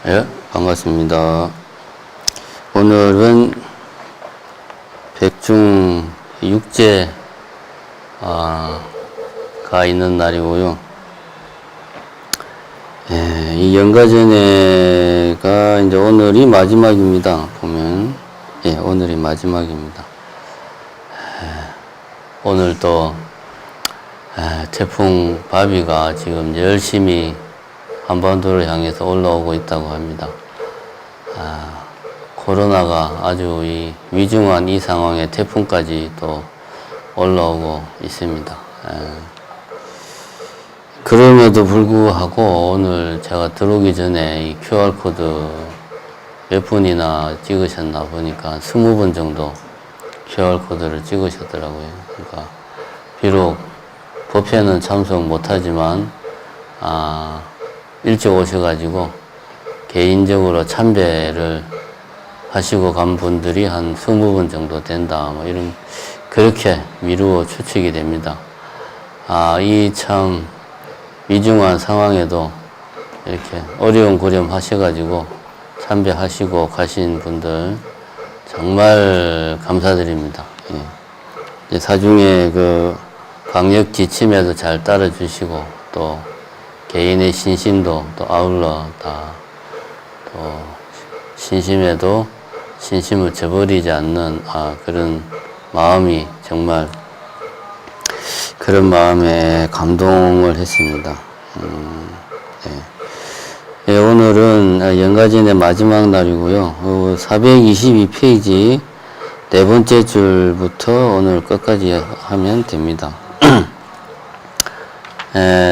예, 반갑습니다. 오늘은 백중 육제가 있는 날이고요. 예, 이 연가전에가 이제 오늘이 마지막입니다. 보면, 예, 오늘이 마지막입니다. 오늘 또 태풍 바비가 지금 열심히 한반도를 향해서 올라오고 있다고 합니다. 코로나가 아주 이 위중한 이 상황에 태풍까지 또 올라오고 있습니다. 그럼에도 불구하고 오늘 제가 들어오기 전에 이 QR코드 몇 분이나 찍으셨나 보니까 20분 정도 QR코드를 찍으셨더라고요. 그러니까 비록 법회는 참석 못하지만 일찍 오셔가지고 개인적으로 참배를 하시고 간 분들이 한 20분 정도 된다. 뭐 이런 그렇게 미루어 추측이 됩니다. 이 참 위중한 상황에도 이렇게 어려운 고렴 하셔가지고 참배하시고 가신 분들 정말 감사드립니다. 예. 사중에 그 방역 지침에도 잘 따라주시고 또 개인의 신심도 또 아울러 다 또 신심에도 신심을 저버리지 않는 그런 마음이 정말 그런 마음에 감동을 했습니다. 예, 오늘은 연가전의 마지막 날이고요. 422페이지 네 번째 줄부터 오늘 끝까지 하면 됩니다.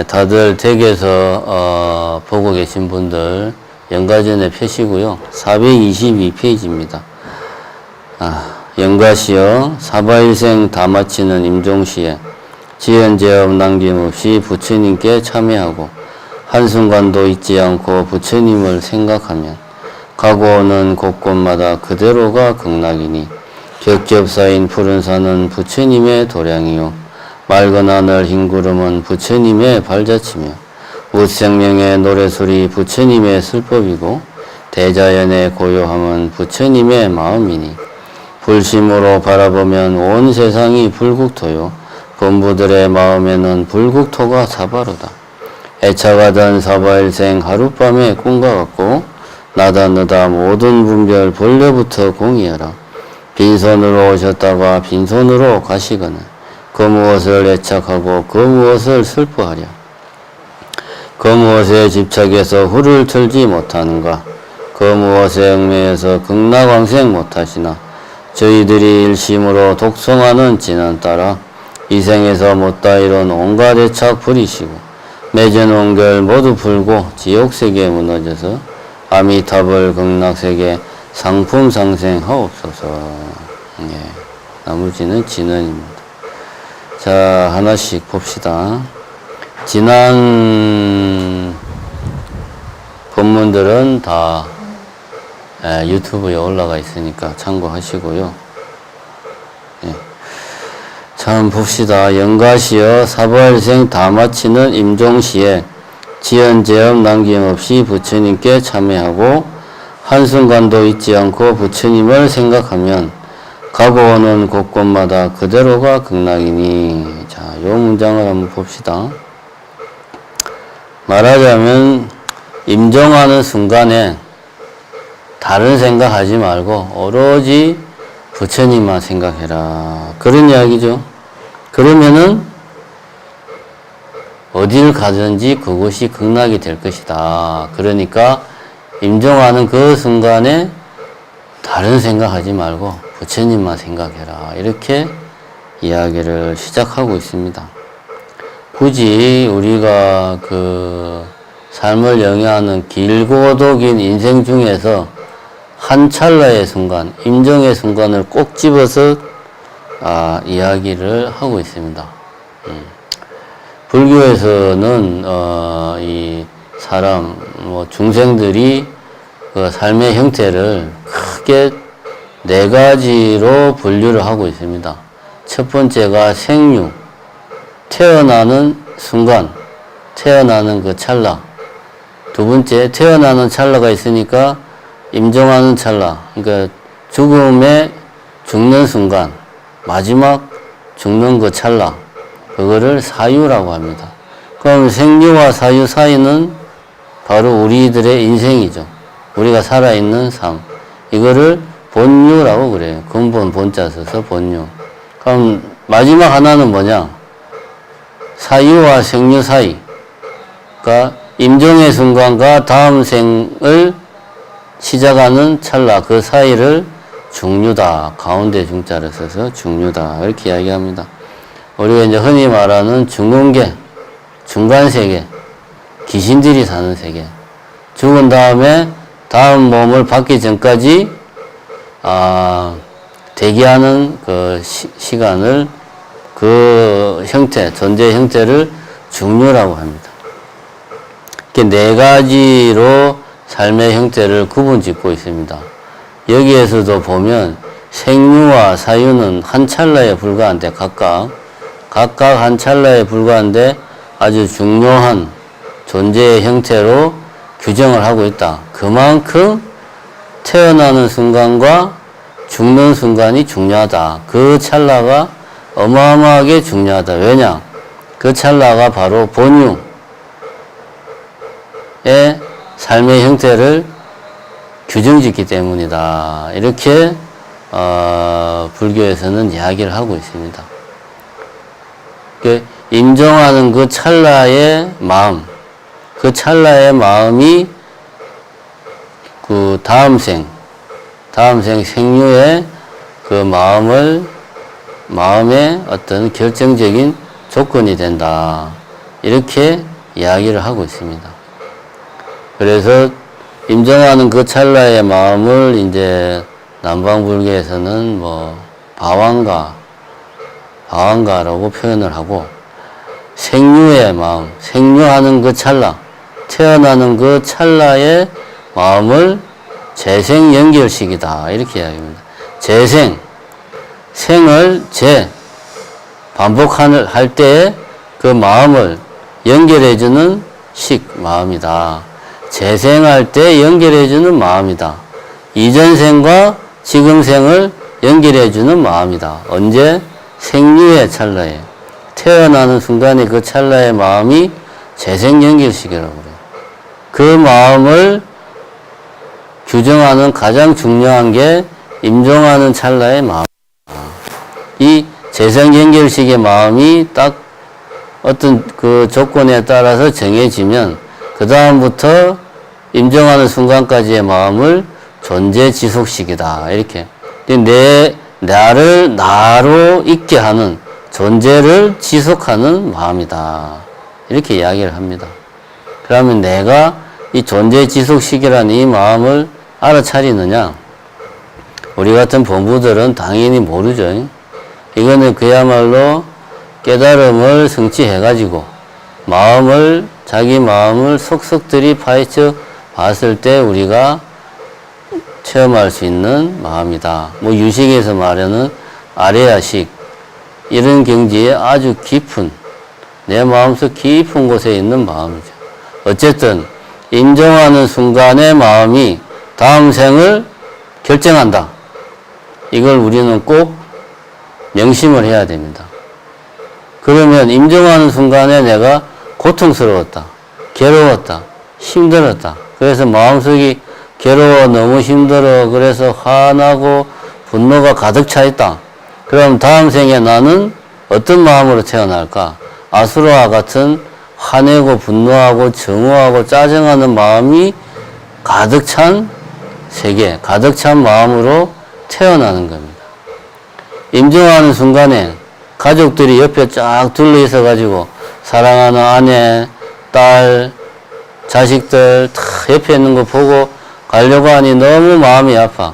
다들 댁에서 보고 계신 분들 연가전에 펴시고요. 422페이지입니다. 연가시여 사바일생 다 마치는 임종시에 지연제업 남김없이 부처님께 참여하고 한순간도 잊지 않고 부처님을 생각하면 가고 오는 곳곳마다 그대로가 극락이니 겹겹 쌓인 푸른 산은 부처님의 도량이요 맑은 하늘 흰 구름은 부처님의 발자취며 무생명의 노래소리 부처님의 슬법이고 대자연의 고요함은 부처님의 마음이니 불심으로 바라보면 온 세상이 불국토요 건부들의 마음에는 불국토가 사바로다. 애착하던 사바일생 하룻밤의 꿈과 같고 나다너다 모든 분별 본래부터 공이하라. 빈손으로 오셨다가 빈손으로 가시거늘 그 무엇을 애착하고 그 무엇을 슬퍼하랴. 그 무엇에 집착해서 후를 틀지 못하는가. 그 무엇에 얽매여서 극락왕생 못하시나. 저희들이 일심으로 독송하는 진안 따라 이 생에서 못다 이룬 온갖 애착 버리시고 맺은 온결 모두 풀고 지옥세계에 무너져서 아미타불 극락세계 상품 상생하옵소서. 예, 나머지는 진언입니다. 자, 하나씩 봅시다. 지난 본문들은 다 유튜브에 올라가 있으니까 참고하시고요. 예. 참 봅시다. 연가시여 사바일생 다 마치는 임종시에 지연제업 남김없이 부처님께 참여하고 한순간도 잊지 않고 부처님을 생각하면 가고 오는 곳곳마다 그대로가 극락이니. 자, 요 문장을 한번 봅시다. 말하자면 임종하는 순간에 다른 생각하지 말고 오로지 부처님만 생각해라. 그런 이야기죠. 그러면은 어디를 가든지 그곳이 극락이 될 것이다. 그러니까 임종하는 그 순간에 다른 생각하지 말고 부처님만 생각해라. 이렇게 이야기를 시작하고 있습니다. 굳이 우리가 그 삶을 영위하는 길고도 긴 인생 중에서 한 찰나의 순간, 임종의 순간을 꼭 집어서 이야기를 하고 있습니다. 불교에서는 이 사람, 중생들이 그 삶의 형태를 크게 네 가지로 분류를 하고 있습니다. 첫 번째가 생류, 태어나는 순간, 태어나는 그 찰나. 두 번째, 태어나는 찰나가 있으니까 임종하는 찰나, 그러니까 죽는 순간, 마지막 죽는 그 찰나, 그거를 사유라고 합니다. 그럼 생류와 사유 사이는 바로 우리들의 인생이죠. 우리가 살아있는 삶. 이거를 본유라고 그래요. 근본 본자 써서 본유. 그럼 마지막 하나는 뭐냐? 사유와 생류 사이. 그러니까 임종의 순간과 다음 생을 시작하는 찰나, 그 사이를 중류다. 가운데 중자를 써서 중류다. 이렇게 이야기합니다. 우리가 이제 흔히 말하는 중근계, 중간세계, 귀신들이 사는 세계. 죽은 다음에 다음 몸을 받기 전까지 대기하는 그 시간을, 그 형태, 존재 형태를 중류라고 합니다. 이렇게 네 가지로 삶의 형태를 구분짓고 있습니다. 여기에서도 보면 생류와 사유는 한 찰나에 불과한데 각각 한 찰나에 불과한데 아주 중요한 존재의 형태로 규정을 하고 있다. 그만큼 태어나는 순간과 죽는 순간이 중요하다. 그 찰나가 어마어마하게 중요하다. 왜냐? 그 찰나가 바로 본유의 삶의 형태를 규정짓기 때문이다. 이렇게 불교에서는 이야기를 하고 있습니다. 임종하는 그 찰나의 마음, 그 찰나의 마음이 그 다음 생 생류의 그 마음의 어떤 결정적인 조건이 된다. 이렇게 이야기를 하고 있습니다. 그래서 임종하는 그 찰나의 마음을 이제 남방불교에서는 바왕가라고 표현을 하고, 생류의 마음, 생류하는 그 찰나, 태어나는 그 찰나의 마음을 재생연결식이다. 이렇게 이야기합니다. 생을 반복할 때 그 마음을 연결해주는 마음이다. 재생할 때 연결해주는 마음이다. 이전 생과 지금 생을 연결해주는 마음이다. 언제? 생류의 찰나에, 태어나는 순간에 그 찰나의 마음이 재생연결식이라고 그래요. 그 마음을 규정하는 가장 중요한 게 임종하는 찰나의 마음이다. 이 재생연결식의 마음이 딱 어떤 그 조건에 따라서 정해지면 그 다음부터 임종하는 순간까지의 마음을 존재지속식이다. 이렇게 나를 나로 있게 하는, 존재를 지속하는 마음이다. 이렇게 이야기를 합니다. 그러면 내가 이 존재지속식이라는 이 마음을 알아차리느냐? 우리 같은 범부들은 당연히 모르죠. 이거는 그야말로 깨달음을 성취해가지고 자기 마음을 속속들이 파헤쳐 봤을 때 우리가 체험할 수 있는 마음이다. 유식에서 말하는 아레아식, 이런 경지에 아주 깊은, 내 마음속 깊은 곳에 있는 마음이죠. 어쨌든 임종하는 순간의 마음이 다음 생을 결정한다. 이걸 우리는 꼭 명심을 해야 됩니다. 그러면 임종하는 순간에 내가 고통스러웠다, 괴로웠다, 힘들었다. 그래서 마음속이 괴로워, 너무 힘들어, 그래서 화나고 분노가 가득 차 있다. 그럼 다음 생에 나는 어떤 마음으로 태어날까? 아수라와 같은 화내고 분노하고 증오하고 짜증하는 마음이 가득 찬 세계, 가득 찬 마음으로 태어나는 겁니다. 임종하는 순간에 가족들이 옆에 쫙 둘러 있어 가지고 사랑하는 아내, 딸, 자식들 다 옆에 있는 거 보고 가려고 하니 너무 마음이 아파.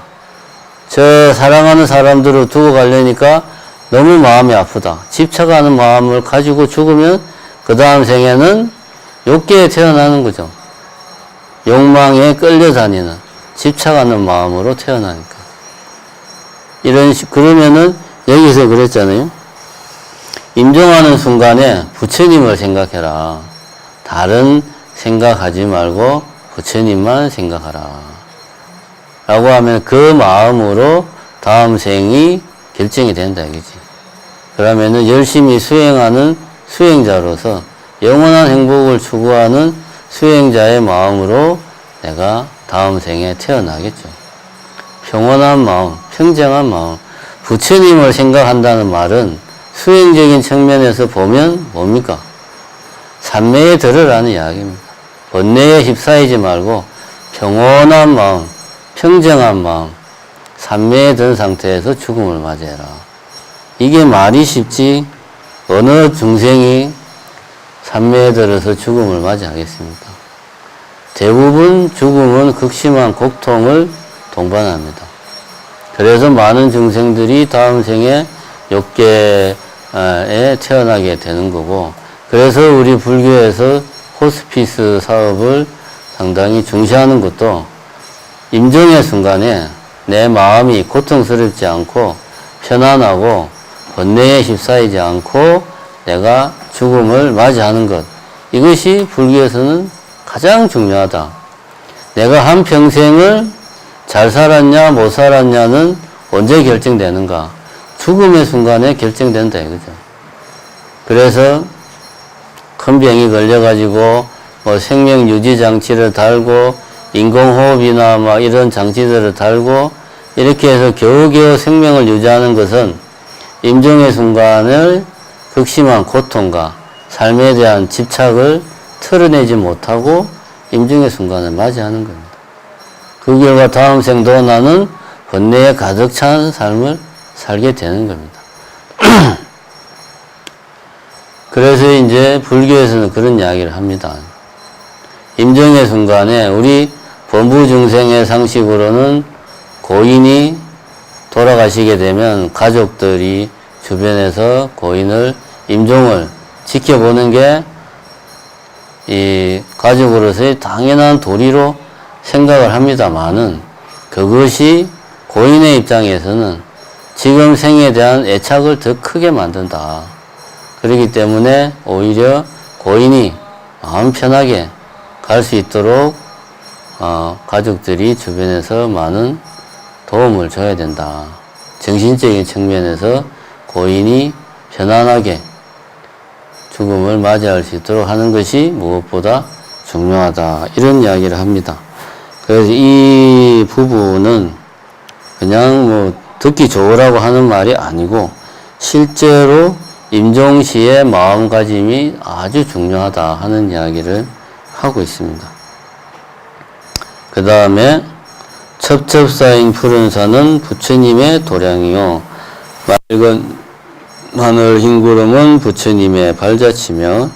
저 사랑하는 사람들을 두고 가려니까 너무 마음이 아프다. 집착하는 마음을 가지고 죽으면 그 다음 생에는 욕계에 태어나는 거죠. 욕망에 끌려다니는, 집착하는 마음으로 태어나니까. 그러면은 여기서 그랬잖아요. 임종하는 순간에 부처님을 생각해라. 다른 생각하지 말고 부처님만 생각하라. 라고 하면 그 마음으로 다음 생이 결정이 된다 이거지. 그러면은 열심히 수행하는 수행자로서 영원한 행복을 추구하는 수행자의 마음으로 내가 다음 생에 태어나겠죠. 평온한 마음, 평정한 마음. 부처님을 생각한다는 말은 수행적인 측면에서 보면 뭡니까? 삼매에 들으라는 이야기입니다. 번뇌에 휩싸이지 말고 평온한 마음, 평정한 마음, 삼매에 든 상태에서 죽음을 맞이해라. 이게 말이 쉽지 어느 중생이 삼매에 들어서 죽음을 맞이하겠습니까? 대부분 죽음은 극심한 고통을 동반합니다. 그래서 많은 중생들이 다음 생에 욕계에 태어나게 되는 거고, 그래서 우리 불교에서 호스피스 사업을 상당히 중시하는 것도 임종의 순간에 내 마음이 고통스럽지 않고 편안하고 번뇌에 휩싸이지 않고 내가 죽음을 맞이하는 것, 이것이 불교에서는 가장 중요하다. 내가 한 평생을 잘 살았냐 못 살았냐는 언제 결정되는가? 죽음의 순간에 결정된다 이거죠. 그래서 큰 병이 걸려가지고 뭐 생명 유지 장치를 달고 인공호흡이나 막 이런 장치들을 달고 이렇게 해서 겨우겨우 생명을 유지하는 것은 임종의 순간을 극심한 고통과 삶에 대한 집착을 털어내지 못하고 임종의 순간을 맞이하는 겁니다. 그 결과 다음 생도 나는 번뇌에 가득 찬 삶을 살게 되는 겁니다. 그래서 이제 불교에서는 그런 이야기를 합니다. 임종의 순간에 우리 범부 중생의 상식으로는 고인이 돌아가시게 되면 가족들이 주변에서 고인을 임종을 지켜보는 게 이 가족으로서의 당연한 도리로 생각을 합니다만은 그것이 고인의 입장에서는 지금 생에 대한 애착을 더 크게 만든다. 그렇기 때문에 오히려 고인이 마음 편하게 갈 수 있도록 가족들이 주변에서 많은 도움을 줘야 된다. 정신적인 측면에서 고인이 편안하게 죽음을 맞이할 수 있도록 하는 것이 무엇보다 중요하다. 이런 이야기를 합니다. 그래서 이 부분은 그냥 뭐 듣기 좋으라고 하는 말이 아니고 실제로 임종시의 마음가짐이 아주 중요하다 하는 이야기를 하고 있습니다. 그 다음에 첩첩사인 푸른 산은 부처님의 도량이요 맑은 하늘 흰 구름은 부처님의 발자취며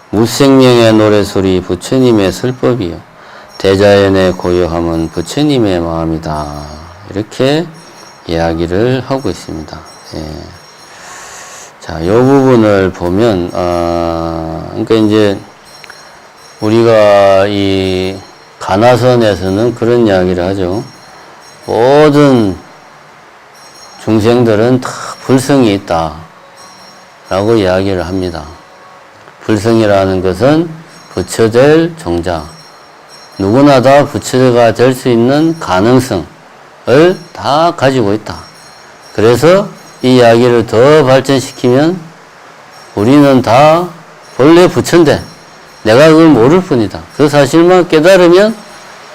무생명의 노래소리 부처님의 슬법이요 대자연의 고요함은 부처님의 마음이다. 이렇게 이야기를 하고 있습니다. 예. 자, 이 부분을 보면 그러니까 이제 우리가 이 가나선에서는 그런 이야기를 하죠. 모든 중생들은 다 불성이 있다. 라고 이야기를 합니다. 불성이라는 것은 부처될 종자. 누구나 다 부처가 될 수 있는 가능성을 다 가지고 있다. 그래서 이 이야기를 더 발전시키면 우리는 다 본래 부처인데 내가 그걸 모를 뿐이다. 그 사실만 깨달으면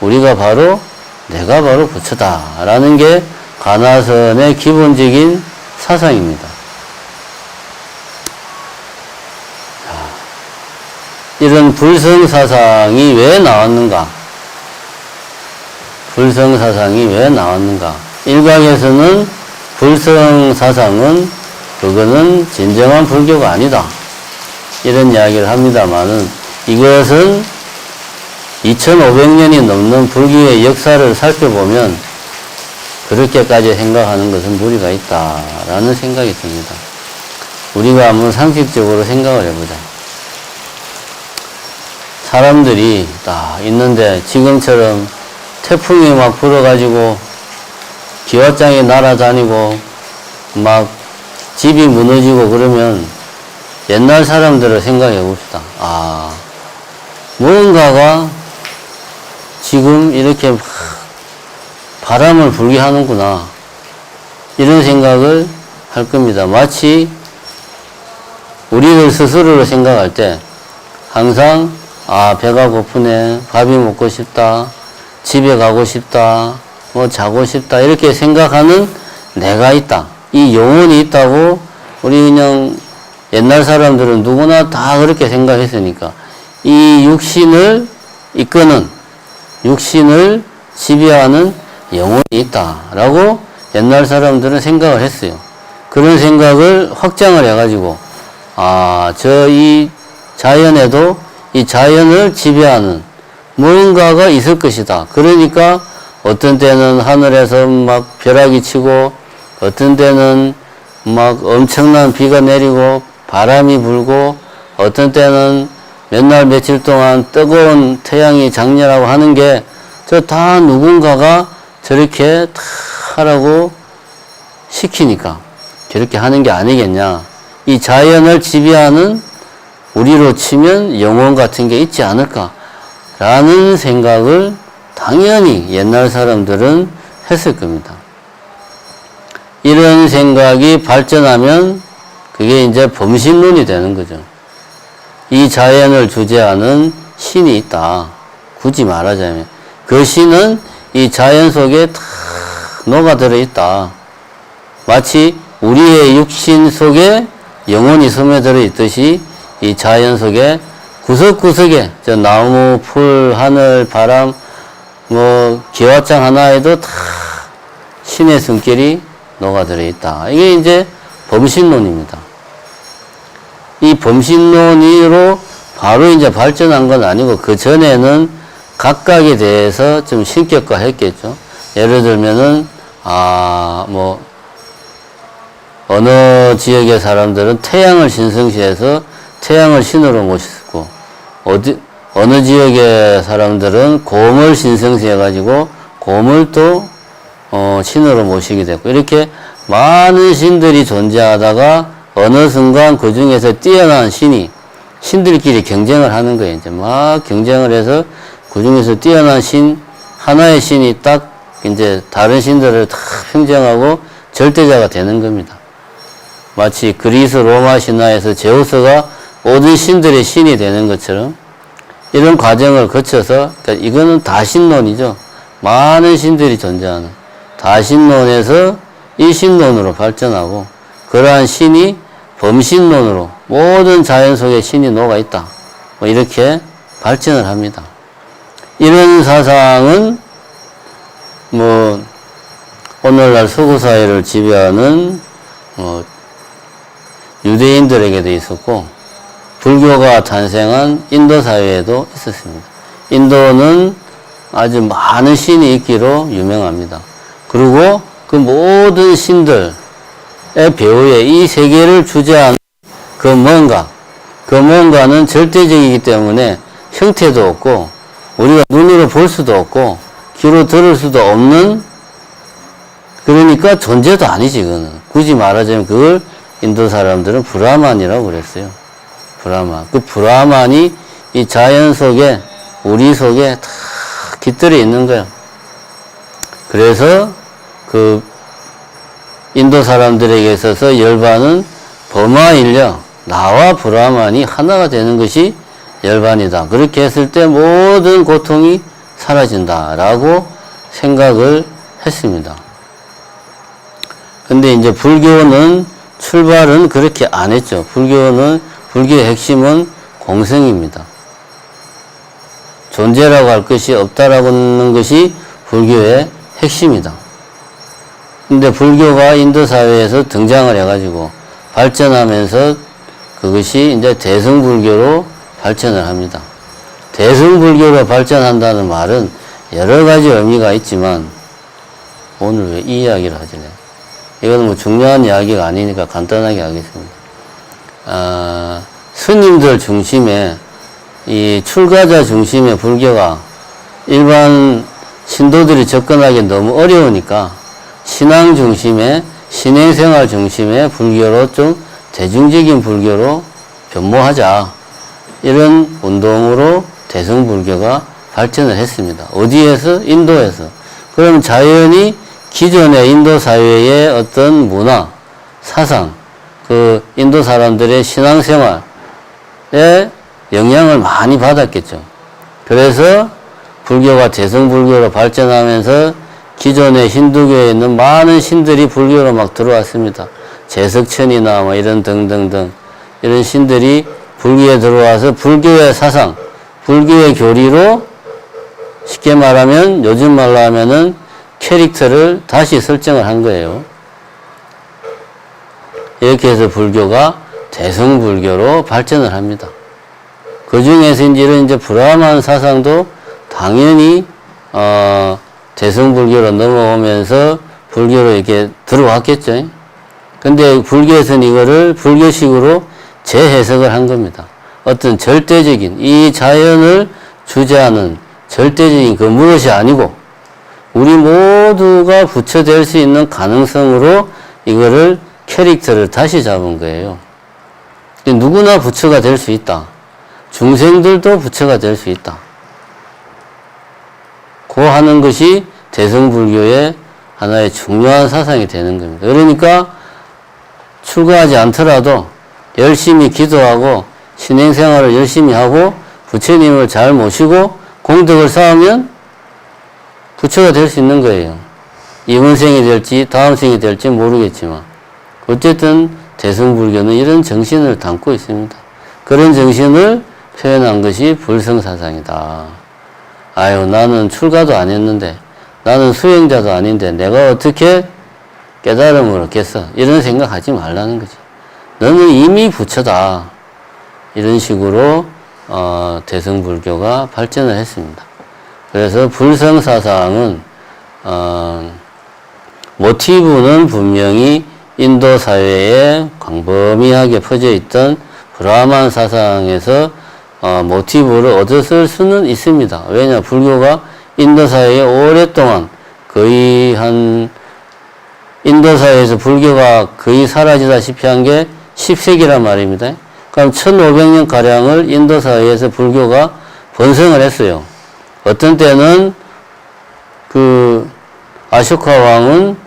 우리가 바로 내가 바로 부처다. 라는 게 가나선의 기본적인 사상입니다. 이런 불성사상이 왜 나왔는가? 불성사상이 왜 나왔는가? 일각에서는 불성사상은 그거는 진정한 불교가 아니다. 이런 이야기를 합니다만은 이것은 2500년이 넘는 불교의 역사를 살펴보면 그렇게까지 생각하는 것은 무리가 있다라는 생각이 듭니다. 우리가 한번 상식적으로 생각을 해보자. 사람들이 다 있는데 지금처럼 태풍이 막 불어가지고 기와장이 날아다니고 막 집이 무너지고 그러면 옛날 사람들을 생각해 봅시다. 뭔가가 지금 이렇게 바람을 불게 하는구나. 이런 생각을 할 겁니다. 마치 우리들 스스로를 생각할 때 항상 배가 고프네, 밥이 먹고 싶다, 집에 가고 싶다, 뭐 자고 싶다 이렇게 생각하는 내가 있다. 이 영혼이 있다고 우리 그냥 옛날 사람들은 누구나 다 그렇게 생각했으니까 이 육신을 이끄는 육신을 지배하는 영혼이 있다라고 옛날 사람들은 생각을 했어요. 그런 생각을 확장을 해가지고 이 자연에도 이 자연을 지배하는 뭔가가 있을 것이다. 그러니까 어떤 때는 하늘에서 막 벼락이 치고 어떤 때는 막 엄청난 비가 내리고 바람이 불고 어떤 때는 몇 날 며칠 동안 뜨거운 태양이 장렬하고 하는 게 저 다 누군가가 저렇게 다 하라고 시키니까 저렇게 하는 게 아니겠냐. 이 자연을 지배하는 우리로 치면 영혼 같은 게 있지 않을까 라는 생각을 당연히 옛날 사람들은 했을 겁니다. 이런 생각이 발전하면 그게 이제 범신론이 되는 거죠. 이 자연을 주재하는 신이 있다. 굳이 말하자면 그 신은 이 자연 속에 다 녹아들어 있다. 마치 우리의 육신 속에 영혼이 스며들어 있듯이 이 자연 속에 구석구석에 저 나무, 풀, 하늘, 바람, 뭐 기와장 하나에도 다 신의 성격이 녹아들어 있다. 이게 이제 범신론입니다. 이 범신론으로 바로 이제 발전한 건 아니고 그 전에는 각각에 대해서 좀 신격화 했겠죠. 예를 들면은 뭐 어느 지역의 사람들은 태양을 신성시해서 태양을 신으로 모시고 어느 지역의 사람들은 곰을 신성시해 가지고 곰을 또 신으로 모시게 됐고 이렇게 많은 신들이 존재하다가 어느 순간 그 중에서 뛰어난 신이 신들끼리 경쟁을 하는 거예요. 이제 막 경쟁을 해서 그 중에서 뛰어난 신 하나의 신이 딱 이제 다른 신들을 다 평정하고 절대자가 되는 겁니다. 마치 그리스 로마 신화에서 제우스가 모든 신들의 신이 되는 것처럼 이런 과정을 거쳐서 그러니까 이거는 다신론이죠. 많은 신들이 존재하는 다신론에서 일신론으로 발전하고 그러한 신이 범신론으로 모든 자연 속에 신이 녹아있다. 뭐 이렇게 발전을 합니다. 이런 사상은 뭐 오늘날 서구사회를 지배하는 유대인들에게도 있었고 불교가 탄생한 인도 사회에도 있었습니다. 인도는 아주 많은 신이 있기로 유명합니다. 그리고 그 모든 신들의 배후에 이 세계를 주재하는 그 뭔가는 절대적이기 때문에 형태도 없고 우리가 눈으로 볼 수도 없고 귀로 들을 수도 없는 그러니까 존재도 아니지 그거는. 굳이 말하자면 그걸 인도 사람들은 브라만이라고 그랬어요. 브라만. 그 브라만이 이 자연 속에 우리 속에 다 깃들어 있는 거예요. 그래서 그 인도 사람들에게 있어서 열반은 범아인력 나와 브라만이 하나가 되는 것이 열반이다. 그렇게 했을 때 모든 고통이 사라진다라고 생각을 했습니다. 근데 이제 불교는 출발은 그렇게 안 했죠. 불교의 핵심은 공생입니다. 존재라고 할 것이 없다라고 하는 것이 불교의 핵심이다. 근데 불교가 인도 사회에서 등장을 해가지고 발전하면서 그것이 이제 대승불교로 발전을 합니다. 대승불교로 발전한다는 말은 여러 가지 의미가 있지만 오늘 왜 이 이야기를 하지? 이건 뭐 중요한 이야기가 아니니까 간단하게 하겠습니다. 스님들 중심의 이 출가자 중심의 불교가 일반 신도들이 접근하기 너무 어려우니까 신앙 중심의 신행생활 중심의 불교로 좀 대중적인 불교로 변모하자 이런 운동으로 대승불교가 발전을 했습니다. 어디에서? 인도에서. 그럼 자연히 기존의 인도 사회의 어떤 문화, 사상, 그 인도 사람들의 신앙생활에 영향을 많이 받았겠죠. 그래서 불교가 대승불교로 발전하면서 기존의 힌두교에 있는 많은 신들이 불교로 막 들어왔습니다. 제석천이나 뭐 이런 등등등 이런 신들이 불교에 들어와서 불교의 사상, 불교의 교리로 쉽게 말하면 요즘 말로 하면은 캐릭터를 다시 설정을 한 거예요. 이렇게 해서 불교가 대승불교로 발전을 합니다. 그 중에서 이런 이제 브라만 사상도 당연히 대승불교로 넘어오면서 불교로 이렇게 들어왔겠죠. 근데 불교에서는 이거를 불교식으로 재해석을 한 겁니다. 어떤 절대적인 이 자연을 주재하는 절대적인 그 무엇이 아니고 우리 모두가 부처될 수 있는 가능성으로 이거를 캐릭터를 다시 잡은 거예요. 누구나 부처가 될 수 있다. 중생들도 부처가 될 수 있다. 고 하는 것이 대승불교의 하나의 중요한 사상이 되는 겁니다. 그러니까 출가하지 않더라도 열심히 기도하고 신행생활을 열심히 하고 부처님을 잘 모시고 공덕을 쌓으면 부처가 될 수 있는 거예요. 이번 생이 될지 다음 생이 될지 모르겠지만 어쨌든 대승불교는 이런 정신을 담고 있습니다. 그런 정신을 표현한 것이 불성사상이다. 아유, 나는 출가도 안 했는데 나는 수행자도 아닌데 내가 어떻게 깨달음을 얻겠어? 이런 생각하지 말라는 거지. 너는 이미 부처다. 이런 식으로 대승불교가 발전을 했습니다. 그래서 불성사상은 모티브는 분명히 인도 사회에 광범위하게 퍼져 있던 브라만 사상에서 모티브를 얻었을 수는 있습니다. 왜냐? 불교가 인도 사회에 오랫동안 거의 인도 사회에서 불교가 거의 사라지다시피 한 게 10세기란 말입니다. 그럼 1500년 가량을 인도 사회에서 불교가 번성을 했어요. 어떤 때는 그 아쇼카 왕은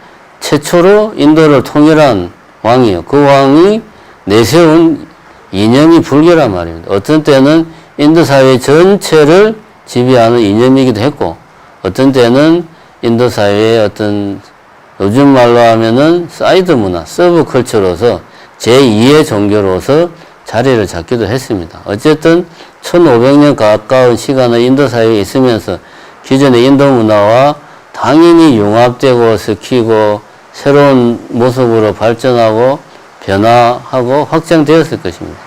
최초로 인도를 통일한 왕이에요. 그 왕이 내세운 이념이 불교란 말입니다. 어떤 때는 인도 사회 전체를 지배하는 이념이기도 했고, 어떤 때는 인도 사회의 어떤 요즘 말로 하면은 사이드 문화, 서브컬처로서 제2의 종교로서 자리를 잡기도 했습니다. 어쨌든 1500년 가까운 시간을 인도 사회에 있으면서 기존의 인도 문화와 당연히 융합되고 섞이고 새로운 모습으로 발전하고 변화하고 확장되었을 것입니다.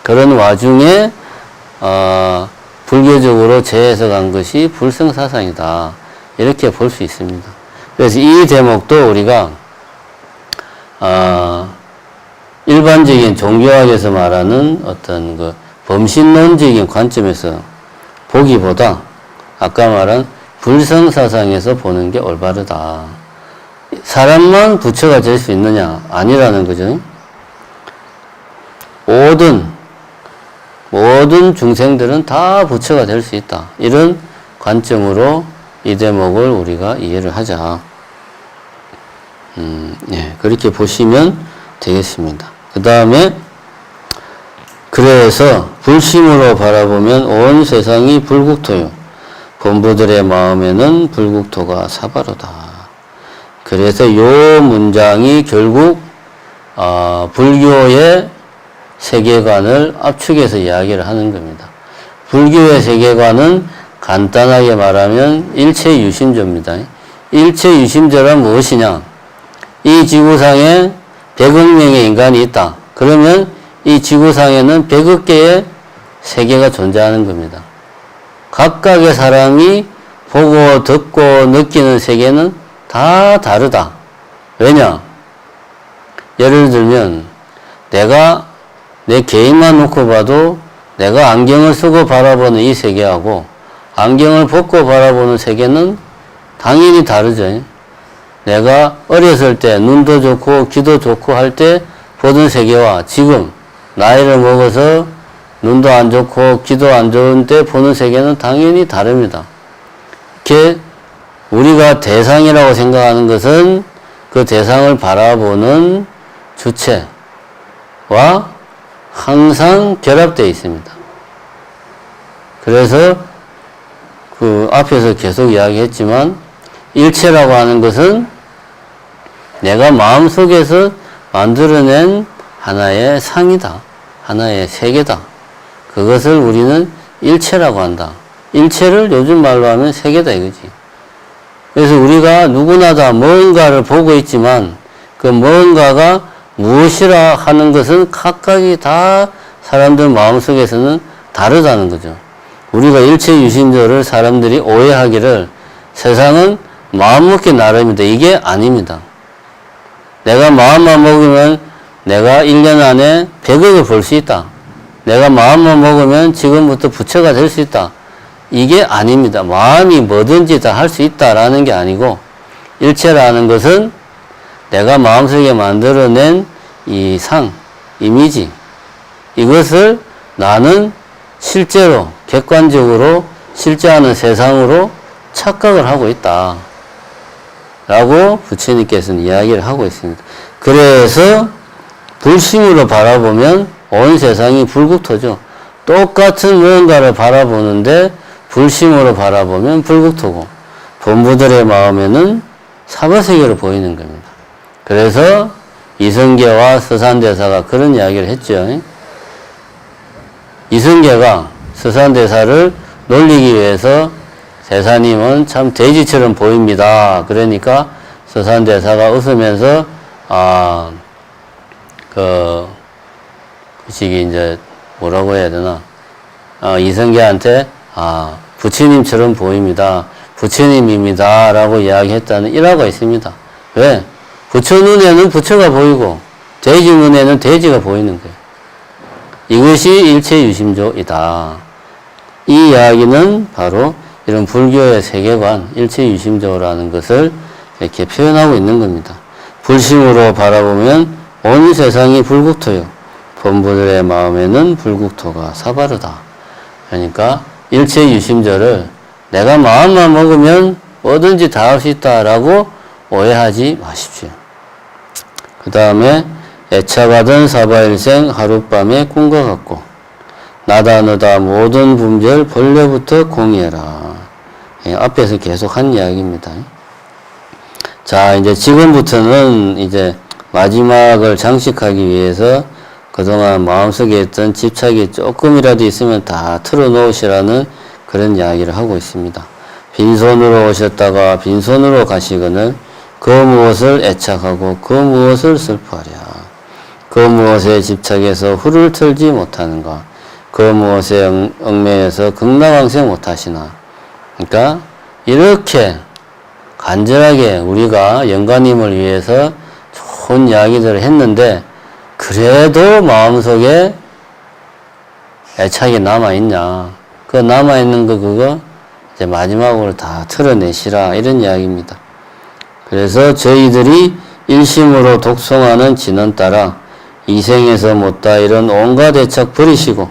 그런 와중에 불교적으로 재해석한 것이 불성사상이다. 이렇게 볼 수 있습니다. 그래서 이 대목도 우리가 일반적인 종교학에서 말하는 어떤 그 범신론적인 관점에서 보기보다 아까 말한 불성사상에서 보는 게 올바르다. 사람만 부처가 될 수 있느냐? 아니라는 거죠. 모든 중생들은 다 부처가 될 수 있다. 이런 관점으로 이 대목을 우리가 이해를 하자. 예, 그렇게 보시면 되겠습니다. 그 다음에 그래서 불심으로 바라보면 온 세상이 불국토요. 본부들의 마음에는 불국토가 사바로다. 그래서 요 문장이 결국 불교의 세계관을 압축해서 이야기를 하는 겁니다. 불교의 세계관은 간단하게 말하면 일체유심조입니다. 일체유심조란 무엇이냐? 이 지구상에 100억 명의 인간이 있다. 그러면 이 지구상에는 100억 개의 세계가 존재하는 겁니다. 각각의 사람이 보고 듣고 느끼는 세계는 다 다르다. 왜냐? 예를 들면 내가 내 개인만 놓고 봐도 내가 안경을 쓰고 바라보는 이 세계하고 안경을 벗고 바라보는 세계는 당연히 다르죠. 내가 어렸을 때 눈도 좋고 귀도 좋고 할 때 보던 세계와 지금 나이를 먹어서 눈도 안 좋고 귀도 안 좋은데 보는 세계는 당연히 다릅니다. 이렇게 우리가 대상이라고 생각하는 것은 그 대상을 바라보는 주체와 항상 결합되어 있습니다. 그래서 그 앞에서 계속 이야기했지만 일체라고 하는 것은 내가 마음속에서 만들어낸 하나의 상이다. 하나의 세계다. 그것을 우리는 일체라고 한다. 일체를 요즘 말로 하면 세계다 이거지. 그래서 우리가 누구나 다 뭔가를 보고 있지만 그 뭔가가 무엇이라 하는 것은 각각이 다 사람들 마음속에서는 다르다는 거죠. 우리가 일체유심조를 사람들이 오해하기를 세상은 마음먹기 나름이다. 이게 아닙니다. 내가 마음만 먹으면 내가 1년 안에 100억을 벌 수 있다. 내가 마음만 먹으면 지금부터 부처가 될 수 있다. 이게 아닙니다. 마음이 뭐든지 다 할 수 있다라는 게 아니고 일체라는 것은 내가 마음속에 만들어낸 이 상, 이미지 이것을 나는 실제로 객관적으로 실제하는 세상으로 착각을 하고 있다. 라고 부처님께서는 이야기를 하고 있습니다. 그래서 불심으로 바라보면 온 세상이 불국토죠. 똑같은 무언가를 바라보는데 불심으로 바라보면 불국토고 본부들의 마음에는 사바세계로 보이는 겁니다. 그래서 이성계와 서산대사가 그런 이야기를 했죠. 이성계가 서산대사를 놀리기 위해서 대사님은 참 돼지처럼 보입니다. 그러니까 서산대사가 웃으면서 그 시기 이제 뭐라고 해야 되나 이성계한테 부처님처럼 보입니다. 부처님입니다. 라고 이야기했다는 일화가 있습니다. 왜? 부처 눈에는 부처가 보이고 돼지 눈에는 돼지가 보이는 거예요. 이것이 일체유심조이다. 이 이야기는 바로 이런 불교의 세계관, 일체유심조라는 것을 이렇게 표현하고 있는 겁니다. 불심으로 바라보면 온 세상이 불국토요. 본부들의 마음에는 불국토가 사바르다. 그러니까 일체유심조를 내가 마음만 먹으면 뭐든지 다 할 수 있다라고 오해하지 마십시오. 그 다음에 애착하던 사바일생 하룻밤의 꿈과 같고 나다 너다 모든 분별 본래부터 공의해라. 앞에서 계속 한 이야기입니다. 자, 이제 지금부터는 이제 마지막을 장식하기 위해서 그동안 마음속에 있던 집착이 조금이라도 있으면 다 털어놓으시라는 그런 이야기를 하고 있습니다. 빈손으로 오셨다가 빈손으로 가시거늘 그 무엇을 애착하고 그 무엇을 슬퍼하랴. 그 무엇에 집착해서 후를 틀지 못하는가. 그 무엇에 얽매여서 극락왕생 못하시나. 그러니까 이렇게 간절하게 우리가 영가님을 위해서 좋은 이야기들을 했는데 그래도 마음속에 애착이 남아있냐. 그 남아있는 거 그거 이제 마지막으로 다 털어내시라 이런 이야기입니다. 그래서 저희들이 일심으로 독송하는 진언 따라 이생에서 못다 이런 온갖 애착 버리시고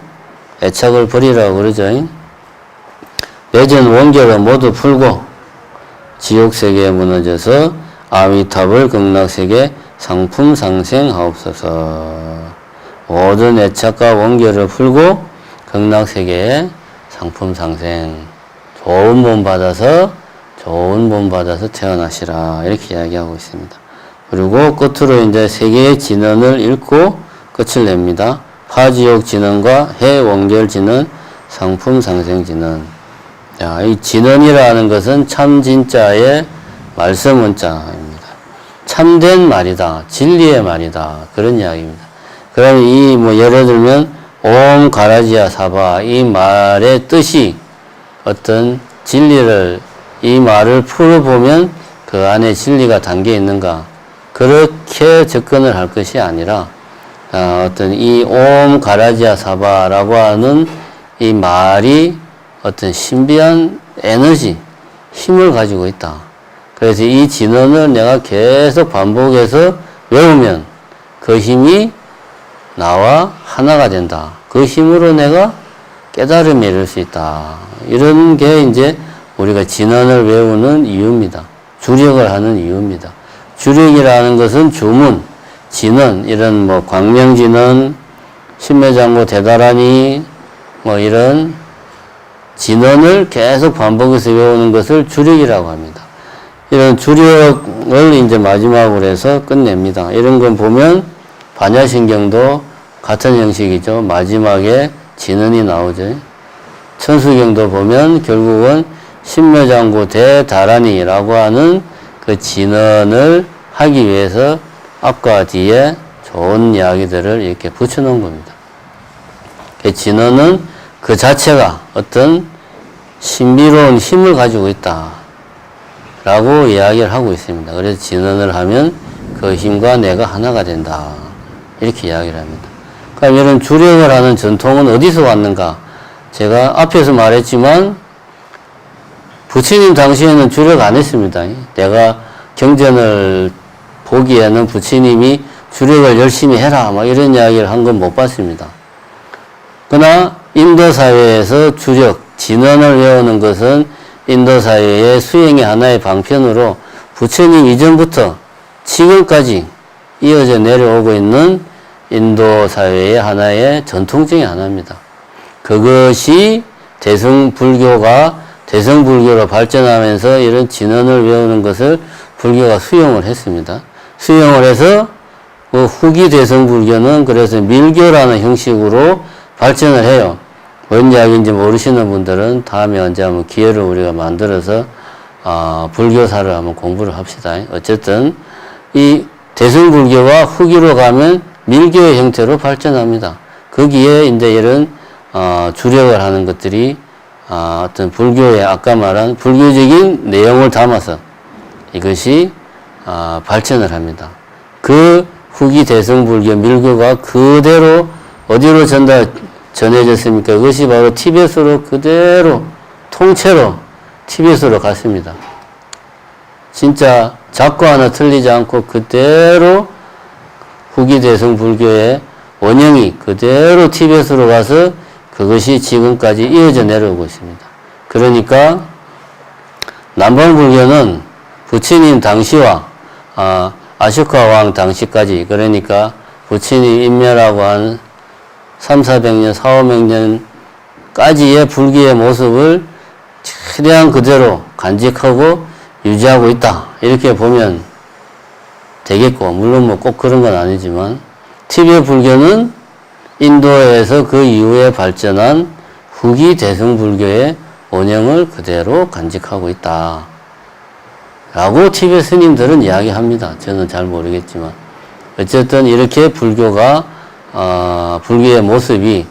애착을 버리라고 그러죠. 매전 원결을 모두 풀고 지옥세계에 무너져서 아미탑을 극락세계 상품 상생하옵소서. 모든 애착과 원결을 풀고 극락세계에 상품 상생 좋은 본 받아서 태어나시라 이렇게 이야기하고 있습니다. 그리고 끝으로 이제 세 개의 진언을 읽고 끝을 냅니다. 파지옥 진언과 해원결 진언, 상품 상생 진언. 자, 이 진언이라는 것은 참 진짜의 말씀 문자입니다. 참된 말이다, 진리의 말이다 그런 이야기입니다. 그럼 이 뭐 예를 들면 옴 가라지야 사바 이 말의 뜻이 어떤 진리를 이 말을 풀어보면 그 안에 진리가 담겨 있는가 그렇게 접근을 할 것이 아니라 어떤 이 옴 가라지야 사바라고 하는 이 말이 어떤 신비한 에너지, 힘을 가지고 있다. 그래서 이 진언을 내가 계속 반복해서 외우면 그 힘이 나와 하나가 된다. 그 힘으로 내가 깨달음에 이를 수 있다. 이런 게 이제 우리가 진언을 외우는 이유입니다. 주력을 하는 이유입니다. 주력이라는 것은 주문, 진언, 이런 뭐 광명진언, 신묘장구 대다라니, 뭐 이런 진언을 계속 반복해서 외우는 것을 주력이라고 합니다. 이런 주력을 이제 마지막으로 해서 끝냅니다. 이런 건 보면 반야신경도 같은 형식이죠. 마지막에 진언이 나오죠. 천수경도 보면 결국은 신묘장구 대다라니라고 하는 그 진언을 하기 위해서 앞과 뒤에 좋은 이야기들을 이렇게 붙여놓은 겁니다. 그 진언은 그 자체가 어떤 신비로운 힘을 가지고 있다 라고 이야기를 하고 있습니다. 그래서 진언을 하면 그 힘과 내가 하나가 된다 이렇게 이야기를 합니다. 그럼 이런 주력을 하는 전통은 어디서 왔는가? 제가 앞에서 말했지만 부처님 당시에는 주력 안 했습니다. 내가 경전을 보기에는 부처님이 주력을 열심히 해라 막 이런 이야기를 한 건 못 봤습니다. 그러나 인도 사회에서 주력, 진언을 외우는 것은 인도 사회의 수행의 하나의 방편으로 부처님 이전부터 지금까지 이어져 내려오고 있는 인도 사회의 하나의 전통 중에 하나입니다. 그것이 대성불교로 발전하면서 이런 진언을 외우는 것을 불교가 수용을 했습니다. 수용을 해서 그 후기 대성불교는 그래서 밀교라는 형식으로 발전을 해요. 뭔 이야기인지 모르시는 분들은 다음에 언제 한번 기회를 우리가 만들어서 불교사를 한번 공부를 합시다. 어쨌든 이 대승불교가 후기로 가면 밀교의 형태로 발전합니다. 거기에 이제 이런 주력을 하는 것들이 어떤 불교의 아까 말한 불교적인 내용을 담아서 이것이 발전을 합니다. 그 후기 대승불교 밀교가 그대로 어디로 전해졌습니까? 그것이 바로 티베트로 그대로 통째로 티베트로 갔습니다. 진짜 작고 하나 틀리지 않고 그대로 후기 대승 불교의 원형이 그대로 티베트로 가서 그것이 지금까지 이어져 내려오고 있습니다. 그러니까 남방불교는 부처님 당시와 아쇼카 왕 당시까지, 그러니까 부처님 인멸하고 한 300~400년, 400~500년까지의 불교의 모습을 최대한 그대로 간직하고 유지하고 있다. 이렇게 보면 되겠고, 물론 뭐 꼭 그런 건 아니지만, 티베트 불교는 인도에서 그 이후에 발전한 후기 대승불교의 원형을 그대로 간직하고 있다. 라고 티베트 스님들은 이야기합니다. 저는 잘 모르겠지만. 어쨌든 이렇게 불교가 불교의 모습이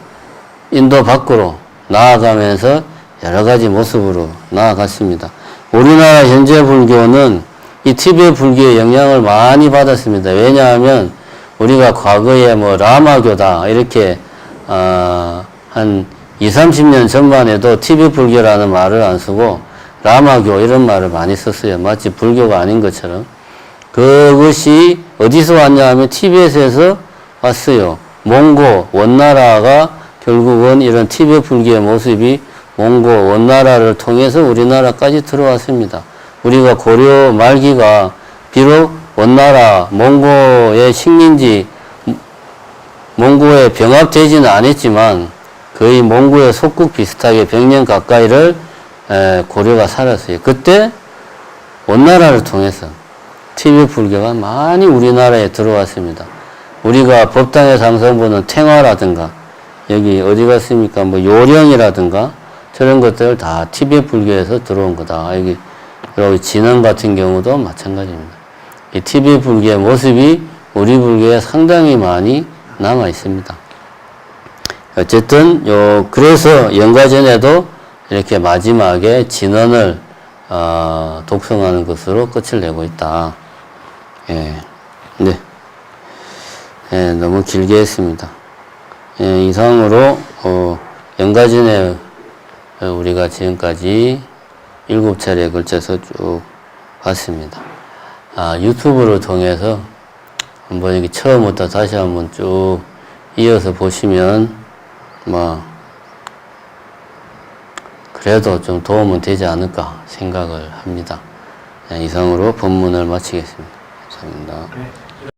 인도 밖으로 나아가면서 여러 가지 모습으로 나아갔습니다. 우리나라 현재 불교는 이 티베트 불교의 영향을 많이 받았습니다. 왜냐하면 우리가 과거에 뭐 라마교다 이렇게 한 20~30년 전만 해도 티베트 불교라는 말을 안 쓰고 라마교 이런 말을 많이 썼어요. 마치 불교가 아닌 것처럼. 그것이 어디서 왔냐 하면 티베트에서 왔어요. 몽고 원나라가 결국은 이런 티베트 불교의 모습이 몽고 원나라를 통해서 우리나라까지 들어왔습니다. 우리가 고려 말기가 비록 원나라 몽고의 식민지 몽고에 병합되지는 않았지만 거의 몽고의 속국 비슷하게 100년 가까이를 고려가 살았어요. 그때 원나라를 통해서 티베트 불교가 많이 우리나라에 들어왔습니다. 우리가 법당의 상성보는 탱화라든가 여기 어디 갔습니까? 뭐 요령이라든가 저런 것들 다 티베트 불교에서 들어온 거다. 여기 진언 같은 경우도 마찬가지입니다. 이 티베트 불교의 모습이 우리 불교에 상당히 많이 남아 있습니다. 어쨌든 그래서 연가전에도 이렇게 마지막에 진언을 독송하는 것으로 끝을 내고 있다. 예, 네. 예, 너무 길게 했습니다. 예, 이상으로 연가전에 우리가 지금까지 7차례에 걸쳐서 쭉 봤습니다. 유튜브를 통해서 한번 여기 처음부터 다시 한번 쭉 이어서 보시면 뭐 그래도 좀 도움은 되지 않을까 생각을 합니다. 이상으로 본문을 마치겠습니다. 감사합니다.